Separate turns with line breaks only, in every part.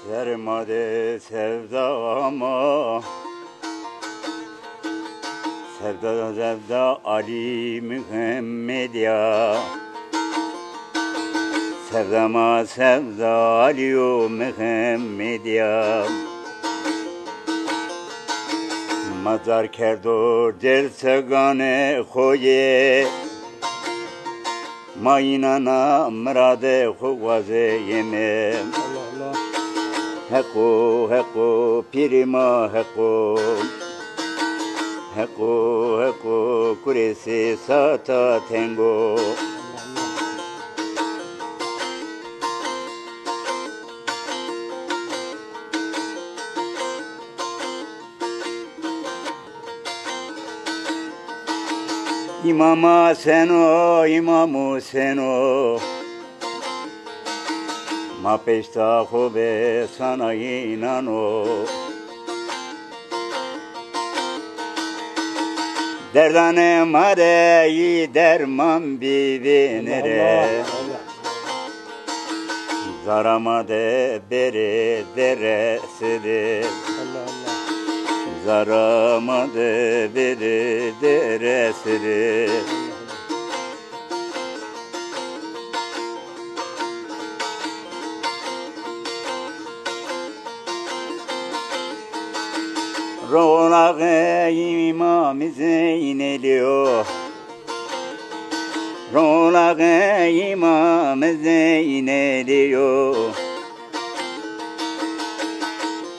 Sermade sevdama Sevda sevda Ali Muhammed ya Sevdama sevda Ali Muhammed ya Mazar kerdo del segane khoye Mainana mrade khuwaze yeme Heko heko pirima heko Heko heko kuresi sata tengo İmama seno, imamu seno Ma peşta hobe sana inano Derdane mareyi derman bivinere Zaramade beri deresiri Zaramade beri deresiri Ronak-ı İmam-ı Zeyneliyo Ronak-ı İmam-ı Zeyneliyo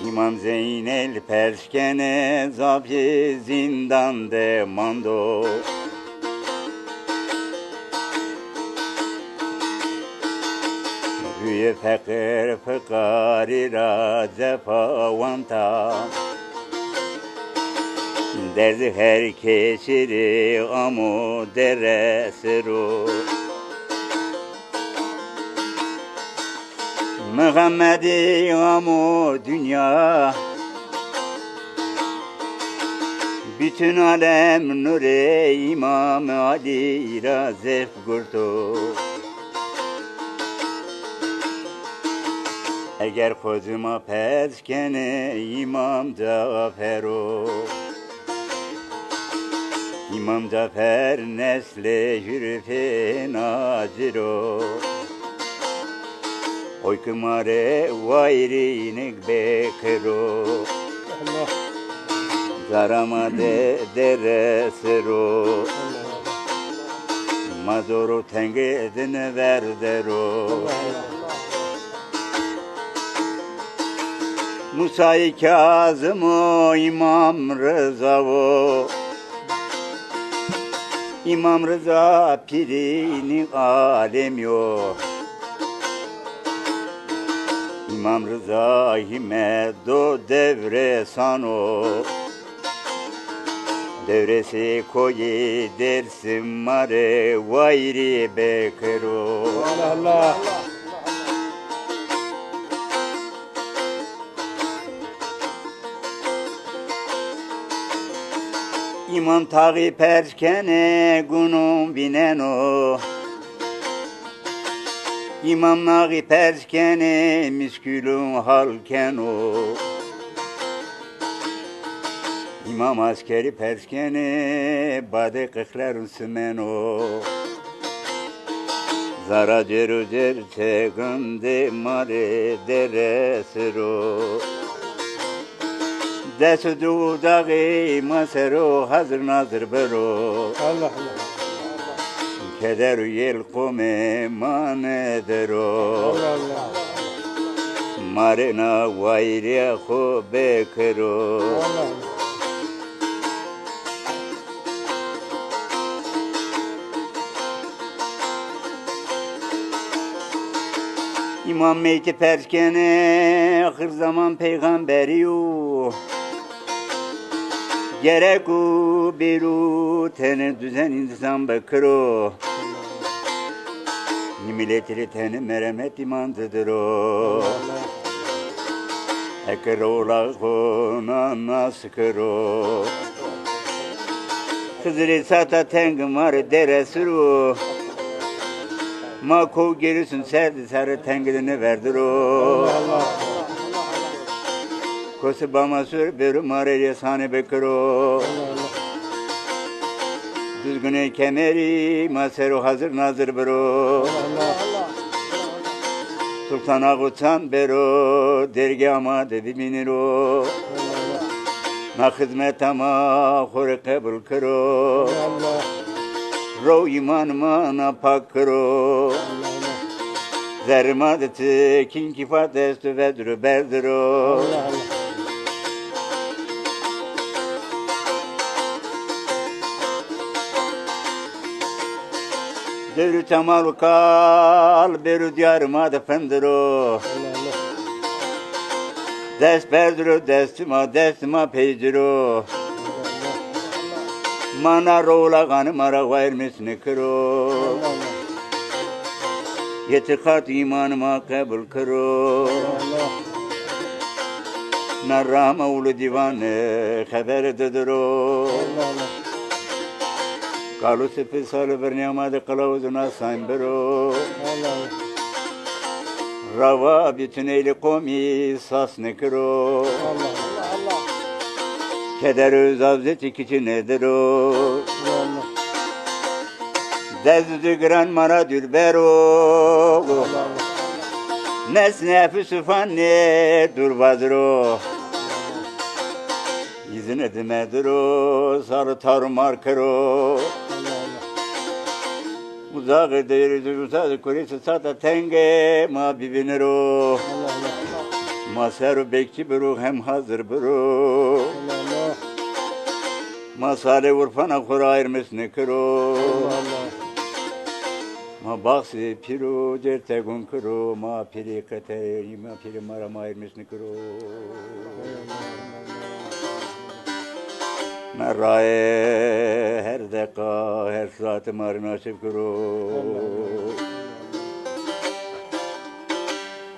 İmam Zeynel perşkene zafi zindan demando Rüye fekir fıkarira zefavanta Derdi her keçiri amu deresiru Muhammedi amu dünya Bütün alem nure İmam Ali razef kurdu Eğer kozuma peskene İmam Caferu İmam Cafer nesli hürfe naziro Oy kumare vayrinik bekro Zaramade deresero Mazoru tengedine verdero Musa-i Kazım-o İmam Rıza'o İmam Rıza pirinin alem yok İmam Rıza Himmedo devre sano Devresi koyi dersim mare vayri bekero Allah İmam tağı perşkene gunum bineno İmam nağı perşkene miskülüm halkeno İmam askeri perşkene bade kıklarun sümeno Zara ceru cer çekinde mare deresero Desu dudağı masero hazır nazır bero Allah Allah Keder yel kome manedero Allah Allah Marina vayriya ho bekero Allah Allah İmam Mehdi perşkene ahir zaman peygamberi yo Gerek u biru tene düzen insan bekro Milletleri tene merhamet imandıdır o Ekrola kona naskro Kızırı sata tengim var deresuru Ma kov gerisin serdi sarı tengidini verdir o Kosu bamasur beru mareye sahne bekiro. Düzgüne kemeri maseru hazır nazır bero. Sultan Ağutan bero dergâma dedi biniro. Na hizmet ama hore kabul kiro. Ro imanıma na pak kiro. Zermadeti kin kifat estü vedru berdiro. Devru temalu kal beru diyarıma da fendiro. Dest berdiro destima peydiro. Mana rola ganı mara gayr misni kiro. Yetikat imanıma kabul kiro. Narrama ulu divanı haber dediro. Kalu sepi salı berniyamada kılavuzuna saymbero. Rava bütün eyli komi sas nekiro. Keder öz avzeti kiçi nedir o? Dezdü gran mara dülbero. Nesnefi süfanne durvazro. İzin edimedir o, sarı tarumar kero. Uzak ederiz, uzak kurisi sata tenge ma bibinero. Maseru bekçi buru hem hazır buru. Masale urfana kura ayırmışını kero. Ma baksi piru certegun kero. Ma piri kate, ma piri marama ayırmışını kero. Merraye her dakika, her saati mar nasip kuru.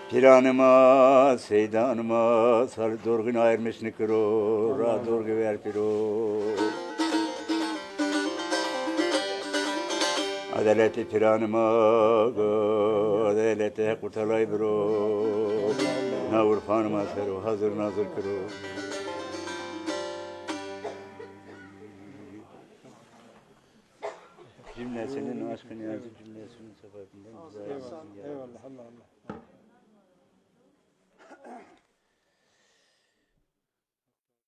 Planıma, seydanıma, sarı dorgun ayırmışını kuru. Ra dorgu ver piru. Adaleti planıma, adaleti kurtalay biro. Na urfanıma seru, hazır nazır kuru. Cümlesinin aşkını yazıp cümlesinin sebebinde bize yazsın.
Eyvallah, Allah Allah.